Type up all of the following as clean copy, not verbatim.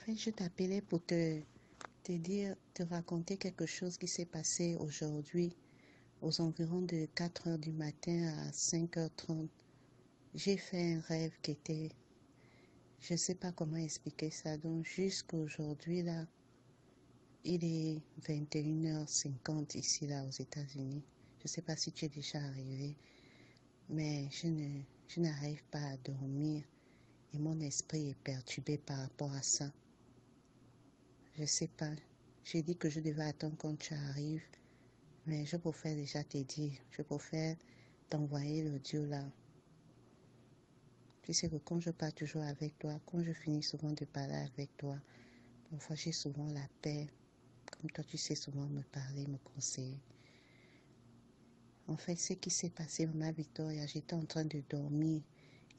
fait, je t'appelais pour te dire, te raconter quelque chose qui s'est passé aujourd'hui aux environs de 4 heures du matin à 5h30. J'ai fait un rêve qui était, je ne sais pas comment expliquer ça, donc jusqu'à aujourd'hui là, il est 21h50 ici là aux États-Unis. Je ne sais pas si tu es déjà arrivé, mais je n'arrive pas à dormir et mon esprit est perturbé par rapport à ça. Je sais pas. J'ai dit que je devais attendre quand tu arrives, mais je préfère déjà te dire. Je préfère t'envoyer l'audio là. Tu sais que quand je parle toujours avec toi, quand je finis souvent de parler avec toi, parfois j'ai souvent la paix. Comme toi, tu sais souvent me parler, me conseiller. En fait, ce qui s'est passé, Maman Victoria, j'étais en train de dormir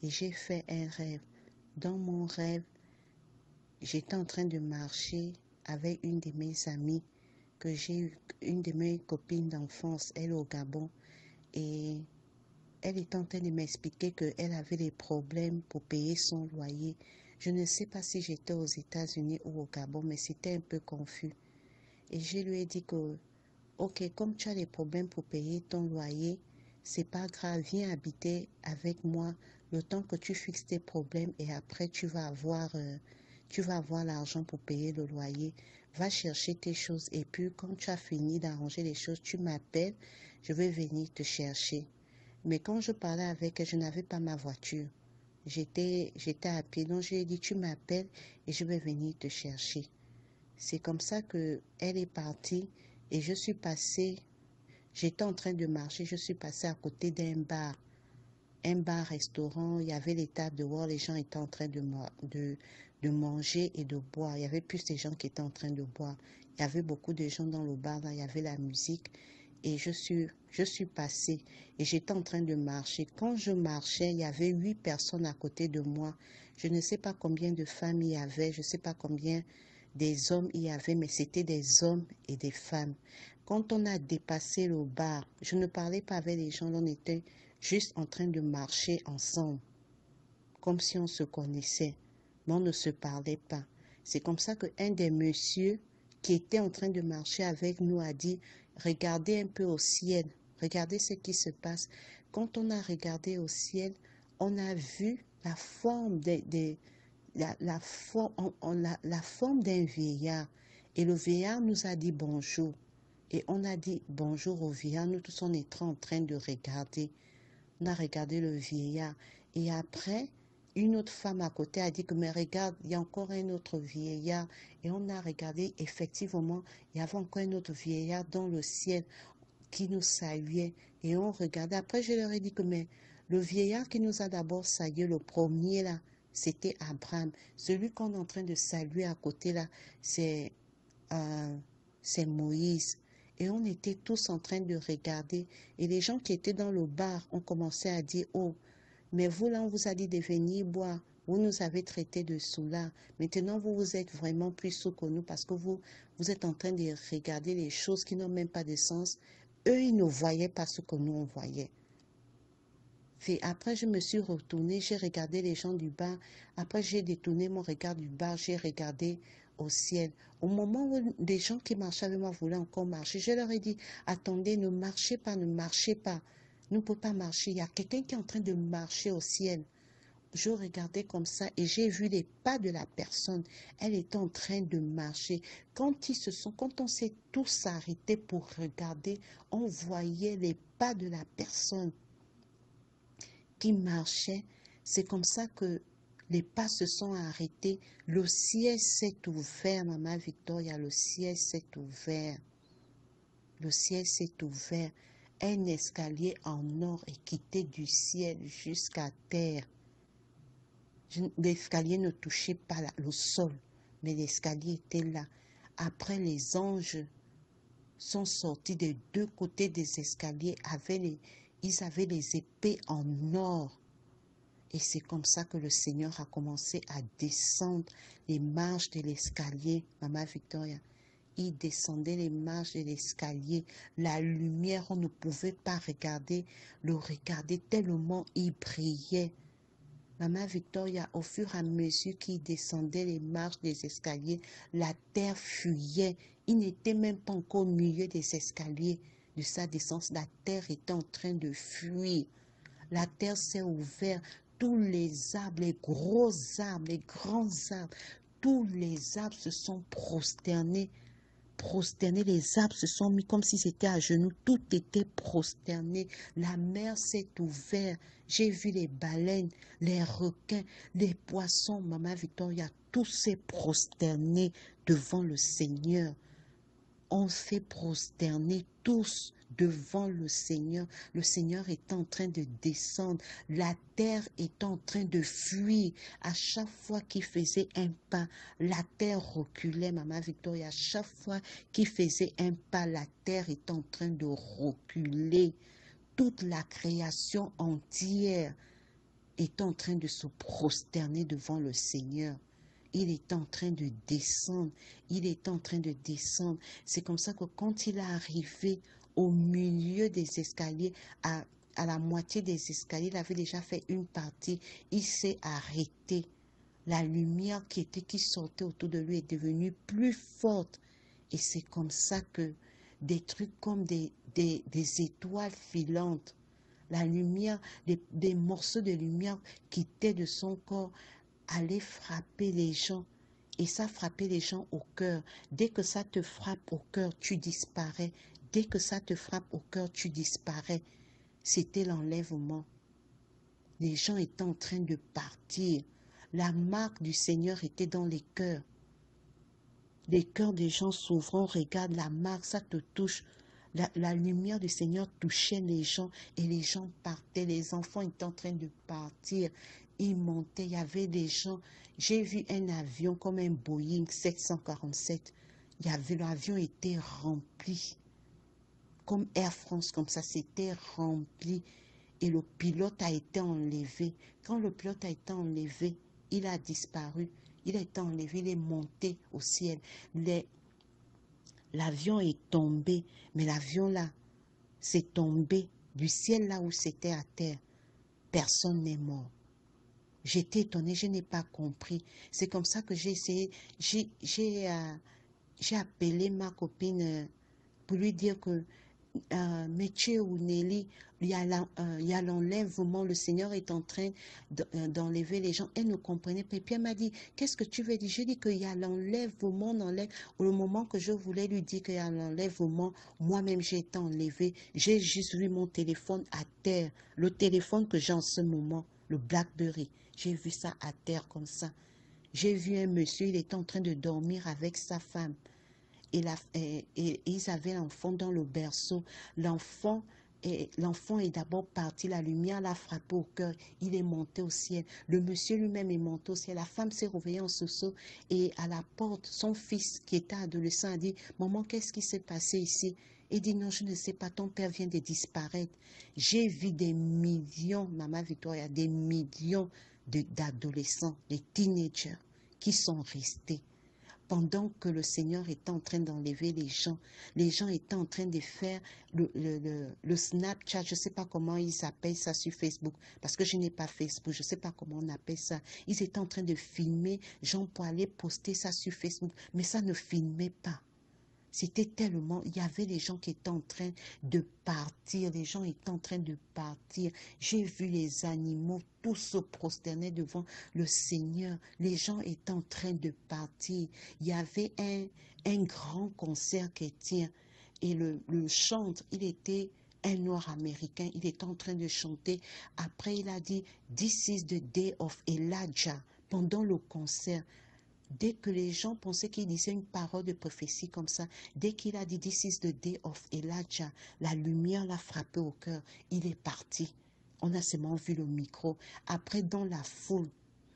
et j'ai fait un rêve. Dans mon rêve, j'étais en train de marcher avec une de mes amies que j'ai eu, une de mes copines d'enfance, elle au Gabon, et elle était en train de m'expliquer qu'elle avait des problèmes pour payer son loyer. Je ne sais pas si j'étais aux États-Unis ou au Gabon, mais c'était un peu confus. Et je lui ai dit que, ok, comme tu as des problèmes pour payer ton loyer, c'est pas grave, viens habiter avec moi le temps que tu fixes tes problèmes et après tu vas avoir l'argent pour payer le loyer. Va chercher tes choses et puis quand tu as fini d'arranger les choses, tu m'appelles, je vais venir te chercher. Mais quand je parlais avec elle, je n'avais pas ma voiture. J'étais à pied, donc je lui ai dit, tu m'appelles et je vais venir te chercher. C'est comme ça que elle est partie et je suis passée, j'étais en train de marcher, je suis passée à côté d'un bar-restaurant, il y avait les tables dehors, les gens étaient en train de manger et de boire. Il y avait plus de gens qui étaient en train de boire. Il y avait beaucoup de gens dans le bar, là, il y avait la musique. Et je suis passée et j'étais en train de marcher. Quand je marchais, il y avait 8 personnes à côté de moi. Je ne sais pas combien de femmes il y avait, je ne sais pas combien des hommes il y avait, mais c'était des hommes et des femmes. Quand on a dépassé le bar, je ne parlais pas avec les gens, on était juste en train de marcher ensemble, comme si on se connaissait, mais on ne se parlait pas. C'est comme ça qu'un des messieurs qui était en train de marcher avec nous a dit, regardez un peu au ciel, regardez ce qui se passe. Quand on a regardé au ciel, on a vu la forme la forme d'un vieillard. Et le vieillard nous a dit bonjour. Et on a dit bonjour au vieillard. Nous tous, on était en train de regarder. On a regardé le vieillard. Et après, une autre femme à côté a dit que, mais regarde, il y a encore un autre vieillard. Et on a regardé, effectivement, il y avait encore un autre vieillard dans le ciel qui nous saluait. Et on regardait. Après, je leur ai dit que, mais le vieillard qui nous a d'abord salué, le premier là, c'était Abraham. Celui qu'on est en train de saluer à côté là, c'est Moïse. Et on était tous en train de regarder. Et les gens qui étaient dans le bar ont commencé à dire, oh, mais vous là, on vous a dit de venir boire. Vous nous avez traité de sous-là. Maintenant, vous êtes vraiment plus sous que nous parce que vous êtes en train de regarder les choses qui n'ont même pas de sens. Eux, ils ne voyaient pas ce que nous, on voyait. Et après, je me suis retournée, j'ai regardé les gens du bar. Après, j'ai détourné mon regard du bar, j'ai regardé au ciel. Au moment où des gens qui marchaient avec moi voulaient encore marcher, je leur ai dit, attendez, ne marchez pas, ne marchez pas. Nous ne pouvons pas marcher. Il y a quelqu'un qui est en train de marcher au ciel. Je regardais comme ça et j'ai vu les pas de la personne. Elle était en train de marcher. Quand on s'est tous arrêtés pour regarder, on voyait les pas de la personne qui marchait. C'est comme ça que les pas se sont arrêtés. Le ciel s'est ouvert, Maman Victoria, le ciel s'est ouvert. Le ciel s'est ouvert. Un escalier en or est quitté du ciel jusqu'à terre. L'escalier ne touchait pas le sol, mais l'escalier était là. Après, les anges sont sortis des deux côtés des escaliers. Ils avaient les épées en or. Et c'est comme ça que le Seigneur a commencé à descendre les marches de l'escalier, Maman Victoria. Il descendait les marches de l'escalier. La lumière, on ne pouvait pas le regarder tellement il brillait. Maman Victoria, au fur et à mesure qu'il descendait les marches des escaliers, la terre fuyait. Il n'était même pas encore au milieu des escaliers de sa descente. La terre était en train de fuir. La terre s'est ouverte. Tous les arbres, les gros arbres, les grands arbres, tous les arbres se sont prosternés. Les arbres se sont mis comme si c'était à genoux. Tout était prosterné. La mer s'est ouverte. J'ai vu les baleines, les requins, les poissons. Maman Victoria, tout s'est prosterné devant le Seigneur. On s'est prosterné tous devant le Seigneur. Le Seigneur est en train de descendre. La terre est en train de fuir. À chaque fois qu'il faisait un pas, la terre reculait, Maman Victoria. À chaque fois qu'il faisait un pas, la terre est en train de reculer. Toute la création entière est en train de se prosterner devant le Seigneur. Il est en train de descendre. Il est en train de descendre. C'est comme ça que quand il est arrivé au milieu des escaliers, à la moitié des escaliers, il avait déjà fait une partie. Il s'est arrêté. La lumière qui sortait autour de lui est devenue plus forte. Et c'est comme ça que des trucs comme des étoiles filantes, la lumière, des morceaux de lumière quittaient de son corps, aller frapper les gens. Et ça frappait les gens au cœur. Dès que ça te frappe au cœur, tu disparais. Dès que ça te frappe au cœur, tu disparais. C'était l'enlèvement. Les gens étaient en train de partir. La marque du Seigneur était dans les cœurs. Les cœurs des gens s'ouvrant, regarde la marque, ça te touche. La lumière du Seigneur touchait les gens et les gens partaient. Les enfants étaient en train de partir. Ils montaient, il y avait des gens. J'ai vu un avion comme un Boeing 747. L'avion était rempli. Comme Air France, comme ça, c'était rempli. Et le pilote a été enlevé. Quand le pilote a été enlevé, il a disparu. Il a été enlevé, il est monté au ciel. L'avion est tombé, mais l'avion là, c'est tombé du ciel là où c'était à terre. Personne n'est mort. J'étais étonnée, je n'ai pas compris. C'est comme ça que j'ai essayé, j'ai appelé ma copine pour lui dire que Métier ou Nelly, il y a l'enlèvement, le Seigneur est en train d'enlever les gens. Elle ne comprenait pas. Et puis elle m'a dit, qu'est-ce que tu veux dire? Je dis qu'il y a l'enlèvement, au moment que je voulais lui dire qu'il y a l'enlèvement, moi-même j'ai été enlevée. J'ai juste vu mon téléphone à terre, le téléphone que j'ai en ce moment, le BlackBerry. J'ai vu ça à terre comme ça. J'ai vu un monsieur, il était en train de dormir avec sa femme. Et ils avaient l'enfant dans le berceau. L'enfant est d'abord parti, la lumière l'a frappé au cœur, il est monté au ciel. Le monsieur lui-même est monté au ciel. La femme s'est réveillée en sursaut et à la porte, son fils qui était adolescent a dit, maman, qu'est-ce qui s'est passé ici? Il dit, non, je ne sais pas, ton père vient de disparaître. J'ai vu des millions, Maman Victoria, des millions d'adolescents, des teenagers qui sont restés. Pendant que le Seigneur était en train d'enlever les gens étaient en train de faire le Snapchat, je ne sais pas comment ils appellent ça sur Facebook, parce que je n'ai pas Facebook, je ne sais pas comment on appelle ça. Ils étaient en train de filmer, gens pour aller poster ça sur Facebook, mais ça ne filmait pas. C'était tellement, il y avait les gens qui étaient en train de partir, les gens étaient en train de partir. J'ai vu les animaux tous se prosterner devant le Seigneur. Les gens étaient en train de partir. Il y avait un grand concert chrétien et le chantre, il était un noir américain, il était en train de chanter. Après, il a dit, This is the day of Elijah, pendant le concert. Dès que les gens pensaient qu'il disait une parole de prophétie comme ça, dès qu'il a dit « This is the day of Elijah », la lumière l'a frappé au cœur. Il est parti. On a seulement vu le micro. Après, dans la foule,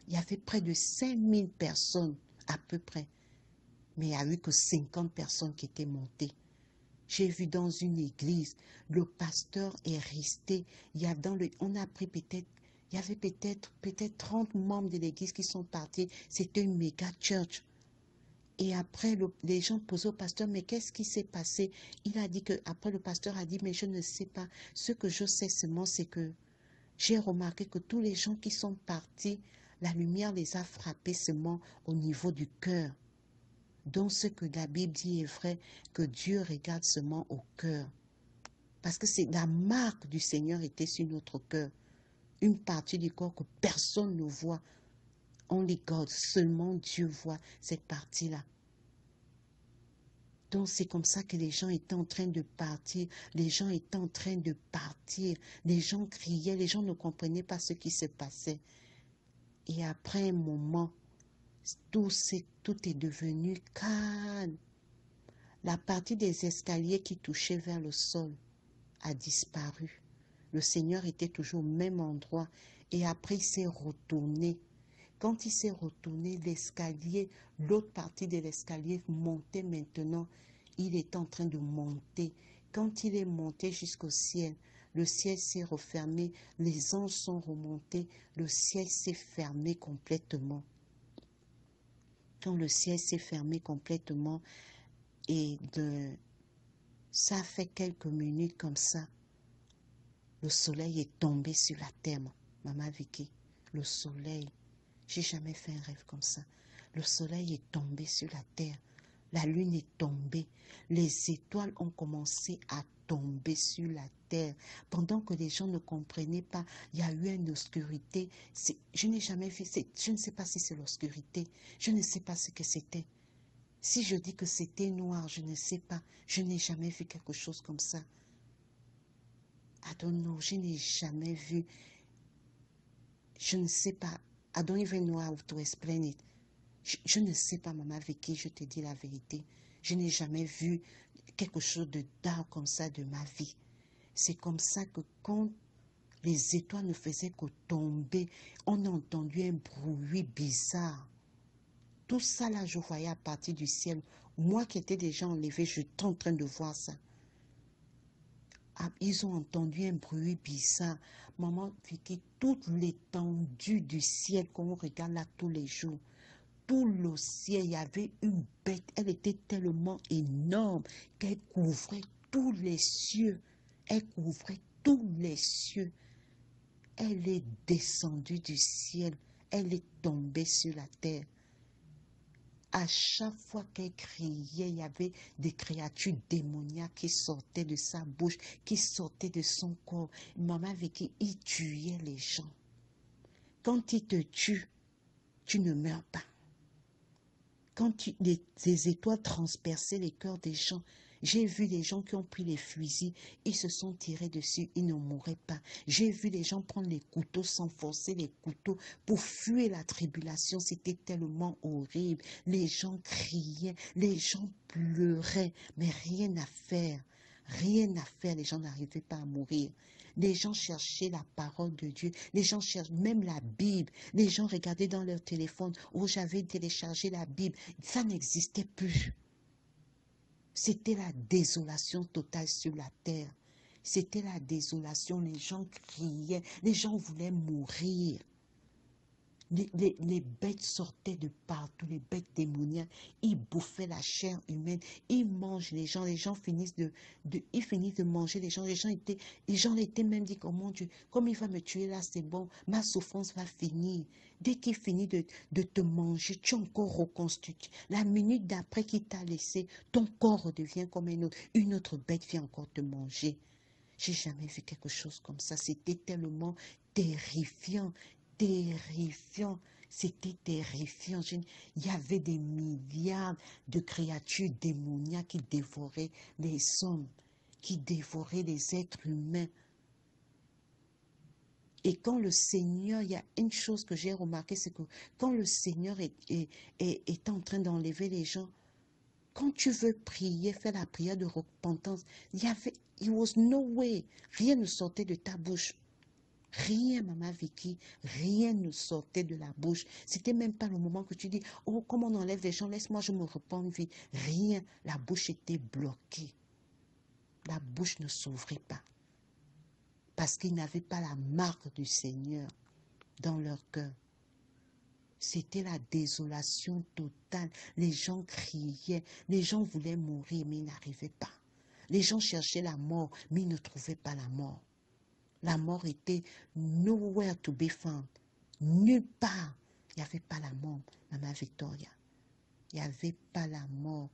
il y avait près de 5000 personnes, à peu près. Mais il n'y a eu que 50 personnes qui étaient montées. J'ai vu dans une église, le pasteur est resté. On a pris peut-être, il y avait peut-être 30 membres de l'église qui sont partis. C'était une méga church. Et après, les gens posaient au pasteur, mais qu'est-ce qui s'est passé? Il a dit que, après le pasteur a dit, mais je ne sais pas. Ce que je sais seulement, c'est que J'ai remarqué que tous les gens qui sont partis, la lumière les a frappés seulement au niveau du cœur. Donc ce que la Bible dit est vrai, que Dieu regarde seulement au cœur. Parce que c'est la marque du Seigneur était sur notre cœur. Une partie du corps que personne ne voit. Only God, seulement Dieu voit cette partie-là. Donc c'est comme ça que les gens étaient en train de partir. Les gens étaient en train de partir. Les gens criaient, les gens ne comprenaient pas ce qui se passait. Et après un moment, tout est devenu calme. La partie des escaliers qui touchait vers le sol a disparu. Le Seigneur était toujours au même endroit et après il s'est retourné. Quand il s'est retourné, l'escalier, l'autre partie de l'escalier montait maintenant. Il est en train de monter. Quand il est monté jusqu'au ciel, le ciel s'est refermé, les anges sont remontés, le ciel s'est fermé complètement. Quand le ciel s'est fermé complètement, et ça fait quelques minutes comme ça, le soleil est tombé sur la terre, Maman Vicky. Le soleil, j'ai jamais fait un rêve comme ça. Le soleil est tombé sur la terre. La lune est tombée. Les étoiles ont commencé à tomber sur la terre. Pendant que les gens ne comprenaient pas, il y a eu une obscurité. Je n'ai jamais vu, je ne sais pas si c'est l'obscurité. Je ne sais pas ce que c'était. Si je dis que c'était noir, je ne sais pas. Je n'ai jamais vu quelque chose comme ça. I don't know, je n'ai jamais vu. Je ne sais pas. I don't even know how to explain it. Je ne sais pas, Maman Vicky, je te dis la vérité. Je n'ai jamais vu quelque chose de dark comme ça de ma vie. C'est comme ça que quand les étoiles ne faisaient que tomber, on a entendu un bruit bizarre. Tout ça là, je voyais à partir du ciel. Moi qui étais déjà enlevé, j'étais en train de voir ça. Ah, ils ont entendu un bruit bizarre. Maman Vicky, toute l'étendue du ciel qu'on regarde là tous les jours. Tout le ciel, il y avait une bête. Elle était tellement énorme qu'elle couvrait tous les cieux. Elle couvrait tous les cieux. Elle est descendue du ciel. Elle est tombée sur la terre. À chaque fois qu'elle criait, il y avait des créatures démoniaques qui sortaient de sa bouche, qui sortaient de son corps. Maman Vicky, il tuait les gens. Quand il te tue, tu ne meurs pas. Quand les étoiles transperçaient les cœurs des gens, j'ai vu les gens qui ont pris les fusils, ils se sont tirés dessus, ils ne mouraient pas. J'ai vu les gens prendre les couteaux, s'enfoncer les couteaux pour fuir la tribulation. C'était tellement horrible. Les gens criaient, les gens pleuraient, mais rien à faire. Rien à faire, les gens n'arrivaient pas à mourir. Les gens cherchaient la parole de Dieu. Les gens cherchaient même la Bible. Les gens regardaient dans leur téléphone. Oh, j'avais téléchargé la Bible. Ça n'existait plus. C'était la désolation totale sur la terre. C'était la désolation. Les gens criaient. Les gens voulaient mourir. Les bêtes sortaient de partout, les bêtes démoniaques, ils bouffaient la chair humaine, ils mangent les gens finissent ils finissent de manger les gens étaient même dit, oh mon Dieu, comme il va me tuer là, c'est bon, ma souffrance va finir. Dès qu'il finit de te manger, tu es encore reconstitué. La minute d'après qu'il t'a laissé, ton corps redevient comme une autre bête vient encore te manger. J'ai jamais vu quelque chose comme ça, c'était tellement terrifiant. Terrifiant, c'était terrifiant. Il y avait des milliards de créatures démoniaques qui dévoraient les hommes, qui dévoraient les êtres humains. Et quand le Seigneur, il y a une chose que j'ai remarqué, c'est que quand le Seigneur est en train d'enlever les gens, quand tu veux prier, faire la prière de repentance, it was no way, rien ne sortait de ta bouche. Rien, Maman Vicky, rien ne sortait de la bouche. C'était même pas le moment que tu dis, oh, comme on enlève les gens, laisse-moi, je me repens vie. Rien, la bouche était bloquée. La bouche ne s'ouvrait pas. Parce qu'ils n'avaient pas la marque du Seigneur dans leur cœur. C'était la désolation totale. Les gens criaient, les gens voulaient mourir, mais ils n'arrivaient pas. Les gens cherchaient la mort, mais ils ne trouvaient pas la mort. La mort était nowhere to be found. Nulle part. Il n'y avait pas la mort, Maman Victoria. Il n'y avait pas la mort.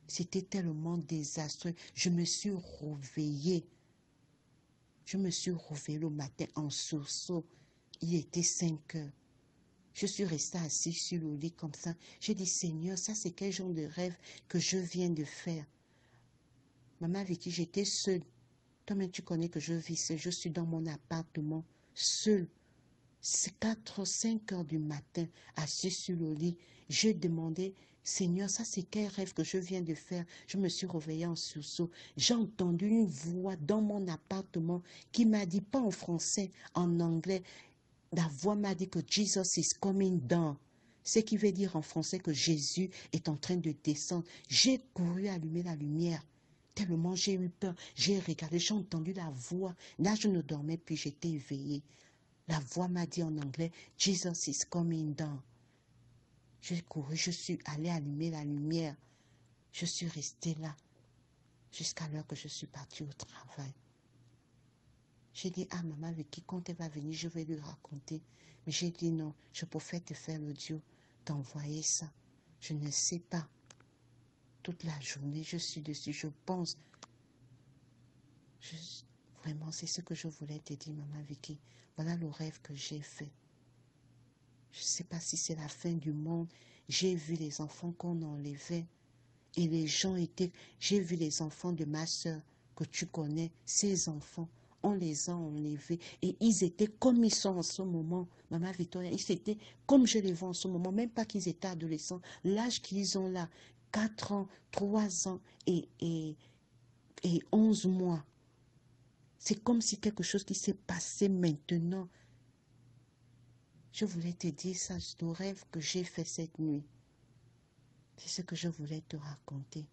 C'était tellement désastreux. Je me suis réveillée. Je me suis réveillée le matin en sursaut. Il était 5 heures. Je suis restée assise sur le lit comme ça. J'ai dit, Seigneur, ça c'est quel genre de rêve que je viens de faire. Maman Vicky, j'étais seule. Toi-même, tu connais que je vis seule. Je suis dans mon appartement, seule. C'est 4, 5 heures du matin, assise sur le lit. J'ai demandé, Seigneur, ça c'est quel rêve que je viens de faire. Je me suis réveillée en sursaut. J'ai entendu une voix dans mon appartement qui m'a dit, pas en français, en anglais. La voix m'a dit que Jesus is coming down. Ce qui veut dire en français que Jésus est en train de descendre. J'ai couru allumer la lumière. Tellement j'ai eu peur. J'ai regardé, j'ai entendu la voix. Là, je ne dormais plus, j'étais éveillée. La voix m'a dit en anglais, Jesus is coming down. J'ai couru, je suis allée allumer la lumière. Je suis restée là jusqu'à l'heure que je suis partie au travail. J'ai dit, ah maman, avec qui quand elle va venir, je vais lui raconter. Mais j'ai dit non, je préfère te faire l'audio, t'envoyer ça. Je ne sais pas. Toute la journée, je suis dessus, je pense. Vraiment, c'est ce que je voulais te dire, maman Vicky. Voilà le rêve que j'ai fait. Je ne sais pas si c'est la fin du monde. J'ai vu les enfants qu'on enlevait. Et les gens étaient... J'ai vu les enfants de ma soeur que tu connais. Ces enfants, on les a enlevés. Et ils étaient comme ils sont en ce moment. Maman Victoria, ils étaient comme je les vois en ce moment. Même pas qu'ils étaient adolescents. L'âge qu'ils ont là, 4 ans, 3 ans et 11 mois. C'est comme si quelque chose qui s'est passé maintenant. Je voulais te dire ça, c'est le rêve que j'ai fait cette nuit. C'est ce que je voulais te raconter.